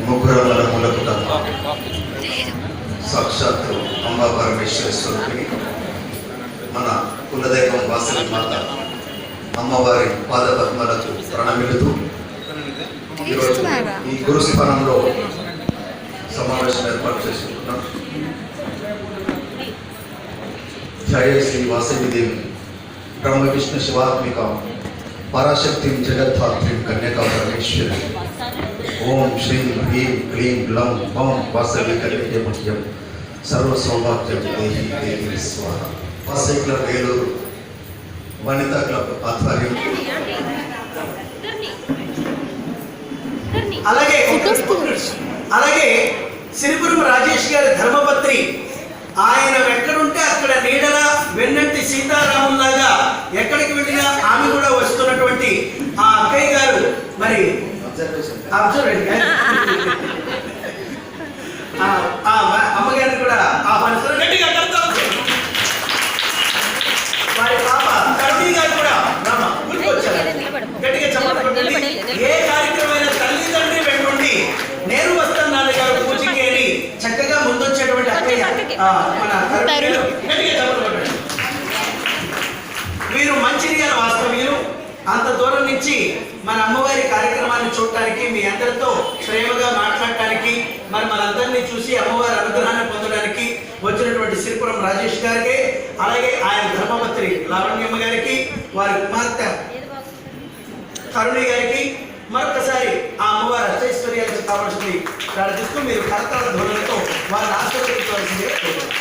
ముగ్గురమ్మల మూలపుట సాక్షాత్తు అంబా పరమేశ్వర స్వరూపిణి మన కులదైవం వాసవి మాత అమ్మవారి పాదపద్మలకు ప్రణమిలుతూ ఈరోజు ఈ గురుస్థానంలో సమావేశం ఏర్పాటు చేసుకుంటున్నాం. జయ శ్రీ వాసవిదేవి బ్రహ్మ విష్ణు శివాత్మిక పరాశక్తిం జగద్ధాత్రిం కన్యకా పరమేశ్వరి. ఓం శ్రీం హ్రీం క్లీం గ్లం ఓం వాసవి కళ్యాణ్యం సర్వ సౌభాగ్యం దేహి దేవి స్వాహ. వాసవి క్లబ్ ఏలూరు వనితా క్లబ్ ఆధ్వర్యం అలాగే సిరిపురం రాజేష్ గారి ధర్మపత్రి, ఆయన ఎక్కడుంటే అక్కడ నీడల వెన్నంటి సీతారాములాగా ఎక్కడికి వెళ్ళినా ఆమె కూడా వస్తున్నటువంటి ఆ అక్కయ్య గారు మరి అమ్మగారిని కూడా ఆహ్వానిస్తారు. గట్టిగా వారి పాప కరుణి గారు కూడా వచ్చారు. గట్టిగా చెప్పండి. ఏ కార్యక్రమమైన తల్లిదండ్రి వెంటుండి నేను వస్తాను నాన్నగారు పూజకి అని చక్కగా ముందొచ్చేటువంటి అక్కయ్య మన గట్టిగా చెప్పండి. వీరు మంచిర్యాల వాస్తవ్యులు. అంత దూరం నుంచి మన అమ్మవారి కార్యక్రమాన్ని చూడటానికి, మీ అందరితో ప్రేమగా మాట్లాడటానికి, మరి మనందరినీ చూసి అమ్మవారి అనుగ్రహాన్ని పొందడానికి వచ్చినటువంటి సిరిపురం రాజేష్ గారికి, అలాగే ఆయన ధర్మపత్రి లావణ్యమ్మ గారికి, వారి కుమార్తె కరుణి గారికి మరొకసారి ఆ అమ్మవారి అష్టైశ్వర్యాలకు కావాల్సింది ప్రార్థిస్తూ మీరు కరతాళ ధ్వనులతో వారిని ఆశీర్వదించవలసిందిగా కోరుతున్నాను.